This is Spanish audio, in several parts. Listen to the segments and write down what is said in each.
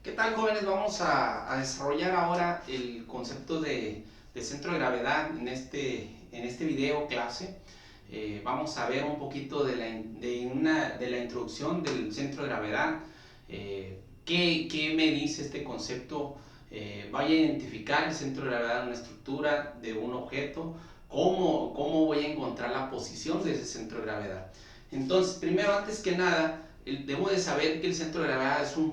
¿Qué tal, jóvenes? Vamos a desarrollar ahora el concepto de centro de gravedad en este video clase. Vamos a ver un poquito de la introducción del centro de gravedad. ¿Qué me dice este concepto? Voy a identificar el centro de gravedad de una estructura, de un objeto. ¿Cómo voy a encontrar la posición de ese centro de gravedad? Entonces, primero, antes que nada, debo de saber que el centro de gravedad es un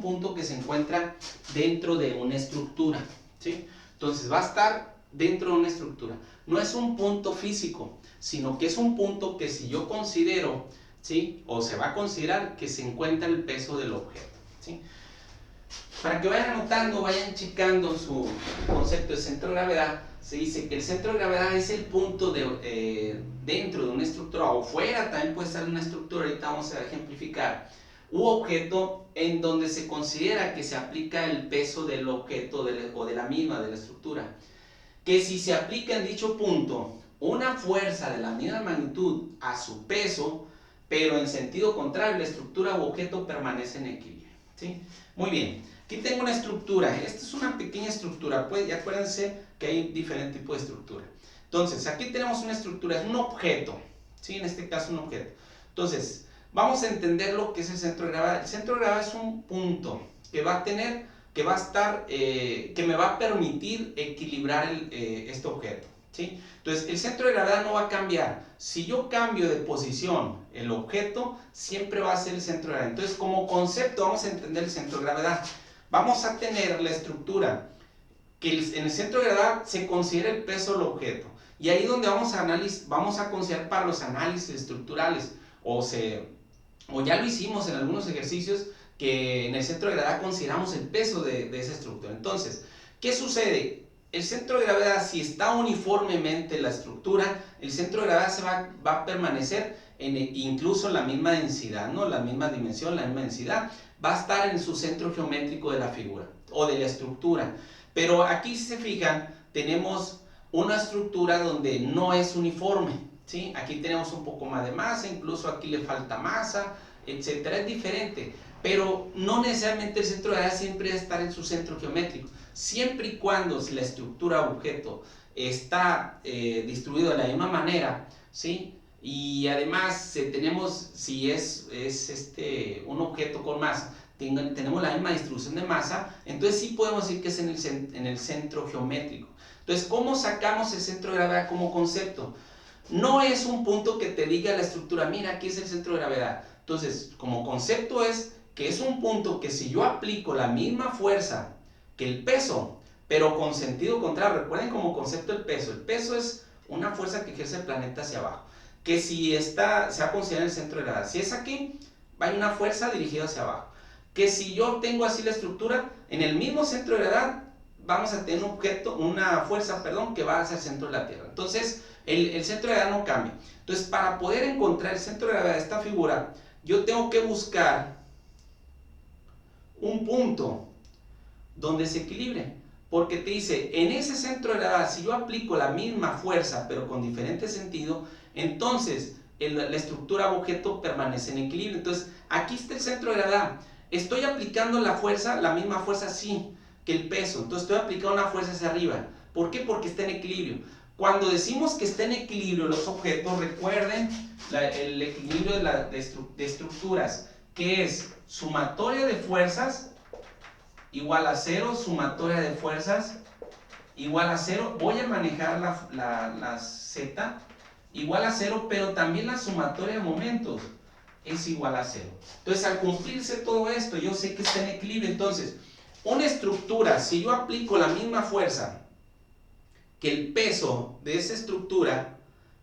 punto que se encuentra dentro de una estructura, ¿sí? Entonces va a estar dentro de una estructura, no es un punto físico, sino que es un punto que si yo considero, ¿sí? O se va a considerar que se encuentra el peso del objeto, ¿sí? Para que vayan anotando, vayan checando su concepto de centro de gravedad, se dice que el centro de gravedad es el punto dentro de una estructura o fuera, también puede estar en una estructura, ahorita vamos a ejemplificar, u objeto en donde se considera que se aplica el peso del objeto o de la misma, de la estructura. Que si se aplica en dicho punto una fuerza de la misma magnitud a su peso, pero en sentido contrario, la estructura u objeto permanece en equilibrio, ¿sí? Muy bien. Aquí tengo una estructura, esta es una pequeña estructura, pues ya acuérdense que hay diferentes tipos de estructura. Entonces, aquí tenemos una estructura, es un objeto, ¿sí? En este caso un objeto. Entonces, vamos a entender lo que es el centro de gravedad. El centro de gravedad es un punto que va a tener, que va a estar, que me va a permitir equilibrar este objeto, ¿sí? Entonces, el centro de gravedad no va a cambiar. Si yo cambio de posición el objeto, siempre va a ser el centro de gravedad. Entonces, como concepto, vamos a entender el centro de gravedad. Vamos a tener la estructura que en el centro de gravedad se considera el peso del objeto. Y ahí donde vamos a considerar para los análisis estructurales, o ya lo hicimos en algunos ejercicios, que en el centro de gravedad consideramos el peso de esa estructura. Entonces, ¿qué sucede? El centro de gravedad, si está uniformemente la estructura, el centro de gravedad va a permanecer en incluso la misma densidad, ¿no? La misma dimensión, la misma densidad, va a estar en su centro geométrico de la figura o de la estructura. Pero aquí, si se fijan, tenemos una estructura donde no es uniforme, ¿sí? Aquí tenemos un poco más de masa, incluso aquí le falta masa, etcétera, es diferente. Pero no necesariamente el centro de gravedad siempre va a estar en su centro geométrico. Siempre y cuando la estructura o objeto está distribuido de la misma manera, ¿sí? Y además tenemos, si es un objeto con masa, tenemos la misma distribución de masa, entonces sí podemos decir que es en el centro geométrico. Entonces, ¿cómo sacamos el centro de gravedad como concepto? No es un punto que te diga la estructura, mira, aquí es el centro de gravedad. Entonces, como concepto es que es un punto que si yo aplico la misma fuerza que el peso, pero con sentido contrario, recuerden como concepto el peso es una fuerza que ejerce el planeta hacia abajo, que si se va a considerar el centro de gravedad, si es aquí, va a haber una fuerza dirigida hacia abajo, que si yo tengo así la estructura, en el mismo centro de gravedad, vamos a tener una fuerza, que va hacia el centro de la Tierra. Entonces, el centro de gravedad no cambia. Entonces, para poder encontrar el centro de gravedad de esta figura, yo tengo que buscar un punto donde se equilibre, porque te dice, en ese centro de gravedad, si yo aplico la misma fuerza, pero con diferente sentido, entonces la estructura o objeto permanece en equilibrio. Entonces, aquí está el centro de gravedad. Estoy aplicando la misma fuerza, sí, que el peso. Entonces, estoy aplicando una fuerza hacia arriba. ¿Por qué? Porque está en equilibrio. Cuando decimos que está en equilibrio los objetos, recuerden el equilibrio de estructuras, que es sumatoria de fuerzas igual a 0, sumatoria de fuerzas igual a 0. Voy a manejar la z igual a 0, pero también la sumatoria de momentos es igual a 0. Entonces, al cumplirse todo esto, yo sé que está en equilibrio. Entonces, una estructura, si yo aplico la misma fuerza que el peso de esa estructura,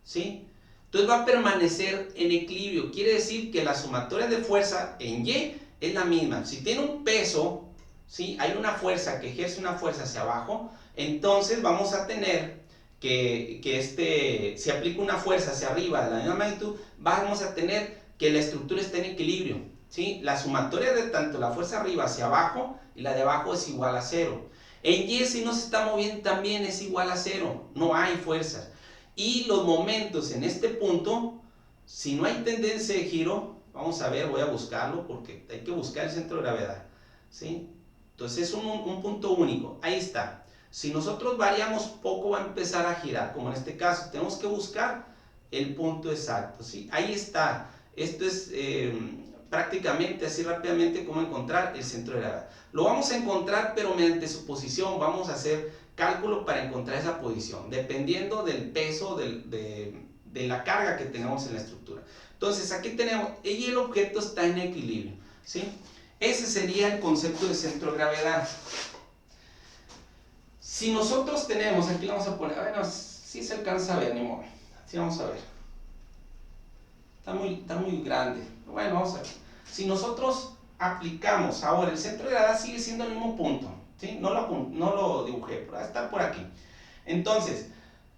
¿sí? Entonces va a permanecer en equilibrio. Quiere decir que la sumatoria de fuerza en Y es la misma. Si tiene un peso, ¿sí? Hay una fuerza que ejerce una fuerza hacia abajo, entonces vamos a tener si aplico una fuerza hacia arriba de la misma magnitud, vamos a tener que la estructura esté en equilibrio, ¿sí? La sumatoria de tanto la fuerza arriba hacia abajo y la de abajo es igual a 0. En Y, si no se está moviendo, también es igual a 0, no hay fuerzas. Y los momentos en este punto, si no hay tendencia de giro, vamos a ver, voy a buscarlo porque hay que buscar el centro de gravedad. ¿sí? Entonces es un punto único, ahí está. Si nosotros variamos poco va a empezar a girar, como en este caso, tenemos que buscar el punto exacto, ¿sí? Ahí está, esto es prácticamente así rápidamente cómo encontrar el centro de gravedad. Lo vamos a encontrar pero mediante su posición, vamos a hacer cálculo para encontrar esa posición, dependiendo del peso de la carga que tenemos en la estructura. Entonces aquí tenemos, y el objeto está en equilibrio, ¿sí? Ese sería el concepto de centro de gravedad. Si nosotros tenemos, aquí lo vamos a poner, bueno, si se alcanza a ver, ni modo, así vamos a ver. Está muy grande. Bueno, vamos a ver. Si nosotros aplicamos ahora, el centro de gravedad sigue siendo el mismo punto, ¿sí? No lo dibujé, pero va a estar por aquí. Entonces,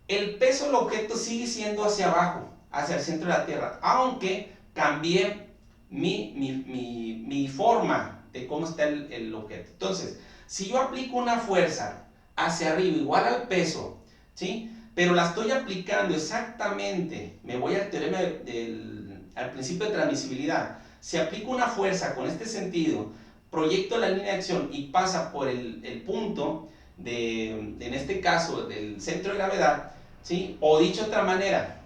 el peso del objeto sigue siendo hacia abajo, hacia el centro de la Tierra, aunque cambié mi forma de cómo está el objeto. Entonces, si yo aplico una fuerza hacia arriba igual al peso, ¿sí? Pero la estoy aplicando exactamente, me voy al teorema al principio de transmisibilidad. Si aplico una fuerza con este sentido, proyecto la línea de acción y pasa por el punto en este caso del centro de gravedad, ¿sí? O dicho de otra manera,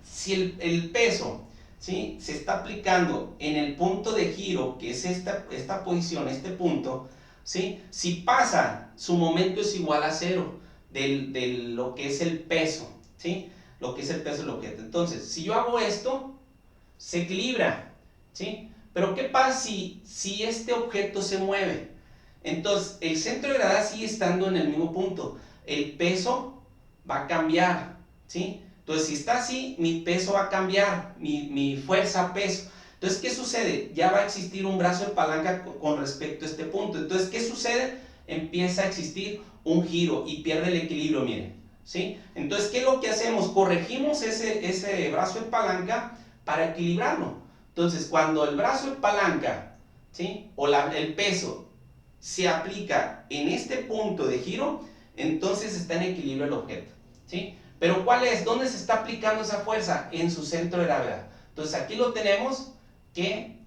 si el peso, ¿sí?, se está aplicando en el punto de giro, que es esta posición, este punto, ¿sí?, si pasa, su momento es igual a cero de lo que es el peso, ¿sí?, lo que es el peso del objeto. Entonces, si yo hago esto, se equilibra, ¿sí? Pero ¿qué pasa si este objeto se mueve? Entonces, el centro de gravedad sigue estando en el mismo punto. El peso va a cambiar, ¿sí? Entonces, si está así, mi peso va a cambiar, mi fuerza peso. Entonces, ¿qué sucede? Ya va a existir un brazo de palanca con respecto a este punto. Entonces, ¿qué sucede? Empieza a existir un giro y pierde el equilibrio, miren, ¿sí? Entonces, ¿qué es lo que hacemos? Corregimos ese brazo de palanca para equilibrarlo. Entonces, cuando el brazo de palanca, ¿sí?, o el peso se aplica en este punto de giro, entonces está en equilibrio el objeto, ¿sí? Pero ¿cuál es? ¿Dónde se está aplicando esa fuerza? En su centro de gravedad. Entonces aquí lo tenemos que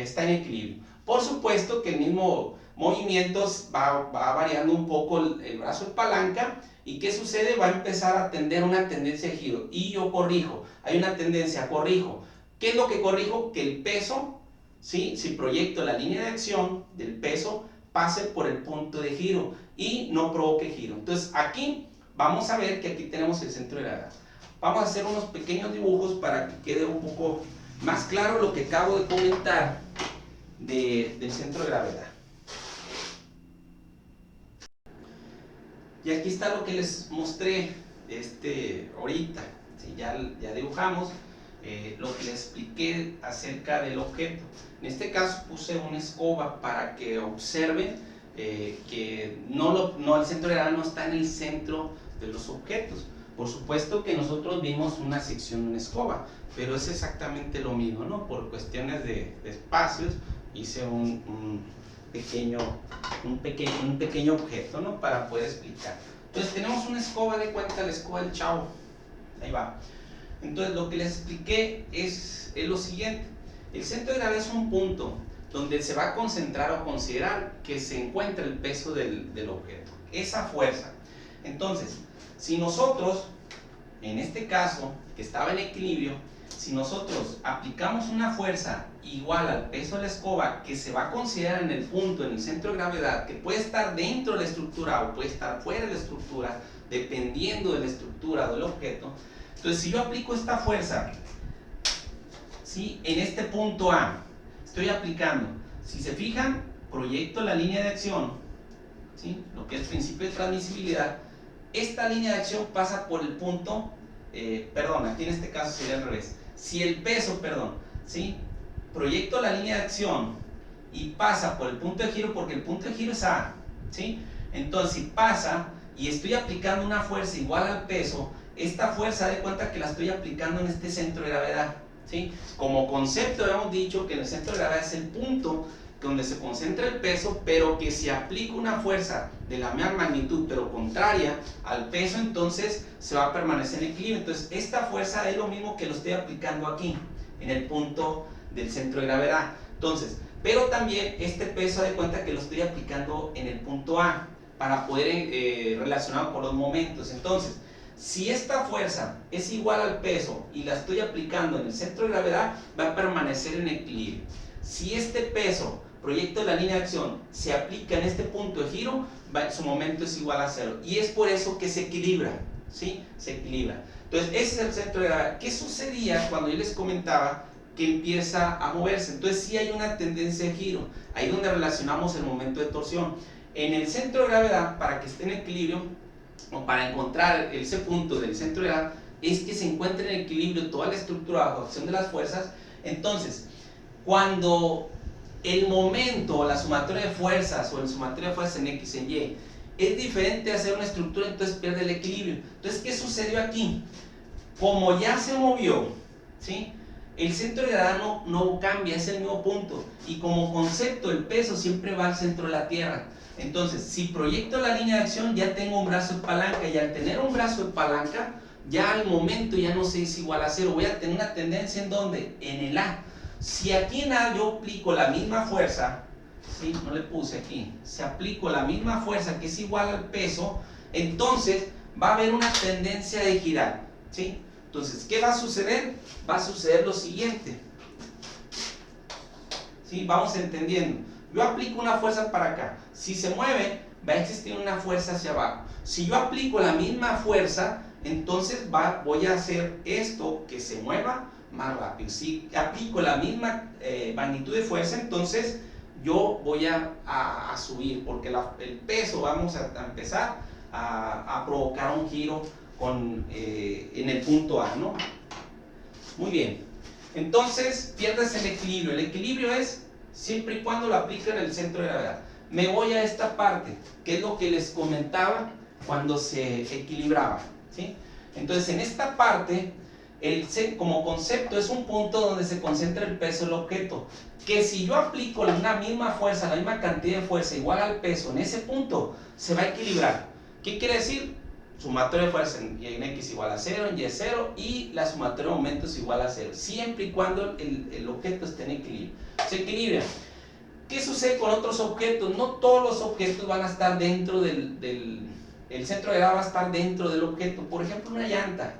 está en equilibrio. Por supuesto que el mismo movimiento va variando un poco el brazo de palanca. ¿Y qué sucede? Va a empezar a tender una tendencia de giro. Y yo corrijo. Hay una tendencia, corrijo. ¿Qué es lo que corrijo? Que el peso, ¿sí?, si proyecto la línea de acción del peso, pase por el punto de giro y no provoque giro. Entonces aquí vamos a ver que aquí tenemos el centro de gravedad. Vamos a hacer unos pequeños dibujos para que quede un poco más claro lo que acabo de comentar del centro de gravedad. Y aquí está lo que les mostré ahorita, ¿sí? Ya dibujamos lo que les expliqué acerca del objeto. En este caso puse una escoba para que observen que el centro de gravedad no está en el centro de los objetos. Por supuesto que nosotros vimos una sección de una escoba, pero es exactamente lo mismo, ¿no? Por cuestiones de espacios hice un pequeño objeto, ¿no?, para poder explicar. Entonces tenemos una escoba, de cuenta, la escoba del Chavo, ahí va. Entonces lo que les expliqué es lo siguiente: el centro de gravedad es un punto donde se va a concentrar o considerar que se encuentra el peso del objeto, esa fuerza. Entonces, si nosotros, en este caso, que estaba en equilibrio, si nosotros aplicamos una fuerza igual al peso de la escoba, que se va a considerar en el punto, en el centro de gravedad, que puede estar dentro de la estructura o puede estar fuera de la estructura, dependiendo de la estructura del objeto. Entonces, si yo aplico esta fuerza, ¿sí?, en este punto A, estoy aplicando, si se fijan, proyecto la línea de acción, ¿sí?, lo que es principio de transmisibilidad. Esta línea de acción pasa por el punto, aquí en este caso sería al revés. Si el peso, ¿sí?, proyecto la línea de acción y pasa por el punto de giro, porque el punto de giro es A, ¿sí? Entonces, si pasa y estoy aplicando una fuerza igual al peso, esta fuerza, de cuenta que la estoy aplicando en este centro de gravedad, ¿sí? Como concepto hemos dicho que en el centro de gravedad es el punto donde se concentra el peso, pero que si aplico una fuerza de la misma magnitud pero contraria al peso, entonces se va a permanecer en equilibrio. Entonces esta fuerza es lo mismo que lo estoy aplicando aquí en el punto del centro de gravedad. Entonces Pero también este peso, de cuenta que lo estoy aplicando en el punto A para poder relacionarlo con los momentos. Entonces, si esta fuerza es igual al peso y la estoy aplicando en el centro de gravedad, va a permanecer en equilibrio. Si este peso proyecto de la línea de acción se aplica en este punto de giro, su momento es igual a 0. Y es por eso que se equilibra, ¿sí? Se equilibra. Entonces, ese es el centro de gravedad. ¿Qué sucedía cuando yo les comentaba que empieza a moverse? Entonces, sí hay una tendencia de giro. Ahí donde relacionamos el momento de torsión. En el centro de gravedad, para que esté en equilibrio, o para encontrar ese punto del centro de gravedad, es que se encuentre en equilibrio toda la estructura bajo acción de las fuerzas. Entonces, cuando el momento o la sumatoria de fuerzas o el sumatoria de fuerzas en X, en Y, es diferente a hacer una estructura, entonces pierde el equilibrio. Entonces, ¿qué sucedió aquí? Como ya se movió, ¿sí? El centro de gravedad no cambia, es el mismo punto. Y como concepto, el peso siempre va al centro de la Tierra. Entonces, si proyecto la línea de acción, ya tengo un brazo de palanca. Y al tener un brazo de palanca, ya al momento ya no se es igual a 0. Voy a tener una tendencia ¿en dónde? En el A. Si aquí en A yo aplico la misma fuerza, ¿sí? No le puse aquí. Si aplico la misma fuerza que es igual al peso, entonces va a haber una tendencia de girar, ¿sí? Entonces, ¿qué va a suceder? Va a suceder lo siguiente, ¿sí? Vamos entendiendo. Yo aplico una fuerza para acá. Si se mueve, va a existir una fuerza hacia abajo. Si yo aplico la misma fuerza, entonces voy a hacer esto que se mueva más rápido. Si aplico la misma magnitud de fuerza, entonces yo voy a subir, porque el peso vamos a empezar a provocar un giro en el punto A, ¿no? Muy bien. Entonces pierdes el equilibrio. El equilibrio es siempre y cuando lo aplique en el centro de gravedad. Me voy a esta parte, que es lo que les comentaba cuando se equilibraba, ¿sí? Entonces, en esta parte, como concepto, es un punto donde se concentra el peso del objeto. Que si yo aplico una misma fuerza, la misma cantidad de fuerza igual al peso, en ese punto se va a equilibrar. ¿Qué quiere decir? Sumatoria de fuerza en X igual a 0, en Y 0, y la sumatoria de momentos igual a 0, siempre y cuando el objeto esté en equilibrio. Se equilibra. ¿Qué sucede con otros objetos? No todos los objetos van a estar dentro el centro de gravedad va a estar dentro del objeto. Por ejemplo, una llanta.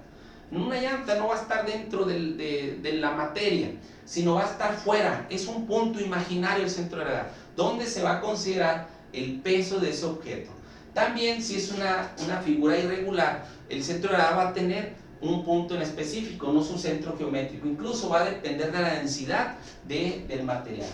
Una llanta no va a estar dentro de la materia, sino va a estar fuera. Es un punto imaginario el centro de gravedad, donde se va a considerar el peso de ese objeto. También, si es una figura irregular, el centro de gravedad va a tener un punto en específico, no su centro geométrico. Incluso va a depender de la densidad del material.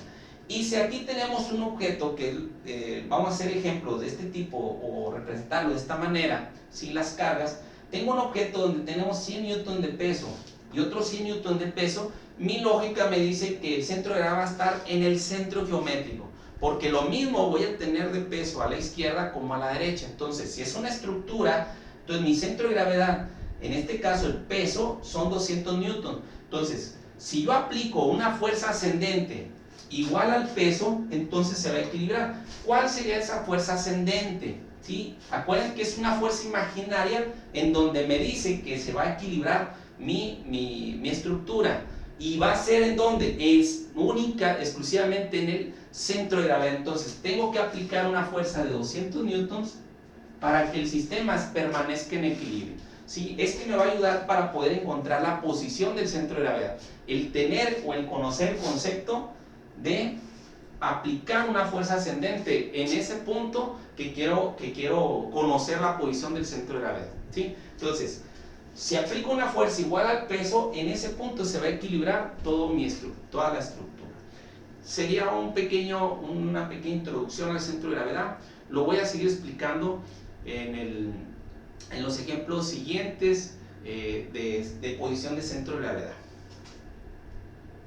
Y si aquí tenemos un objeto que vamos a hacer ejemplos de este tipo o representarlo de esta manera, sin las cargas, tengo un objeto donde tenemos 100 newton de peso y otro 100 newton de peso, mi lógica me dice que el centro de gravedad va a estar en el centro geométrico, porque lo mismo voy a tener de peso a la izquierda como a la derecha. Entonces, si es una estructura, entonces mi centro de gravedad, en este caso el peso, son 200 newton. Entonces, si yo aplico una fuerza ascendente igual al peso, entonces se va a equilibrar. ¿Cuál sería esa fuerza ascendente? ¿Sí? Acuérdense que es una fuerza imaginaria en donde me dice que se va a equilibrar mi estructura. ¿Y va a ser en donde? Es única, exclusivamente en el centro de gravedad. Entonces tengo que aplicar una fuerza de 200 newtons para que el sistema permanezca en equilibrio. ¿Sí? Es que me va a ayudar para poder encontrar la posición del centro de gravedad. El tener o el conocer el concepto de aplicar una fuerza ascendente en ese punto que quiero conocer la posición del centro de gravedad, ¿sí? Entonces, si aplico una fuerza igual al peso, en ese punto se va a equilibrar toda la estructura. Sería una pequeña introducción al centro de gravedad. Lo voy a seguir explicando en los ejemplos siguientes de posición de centro de gravedad.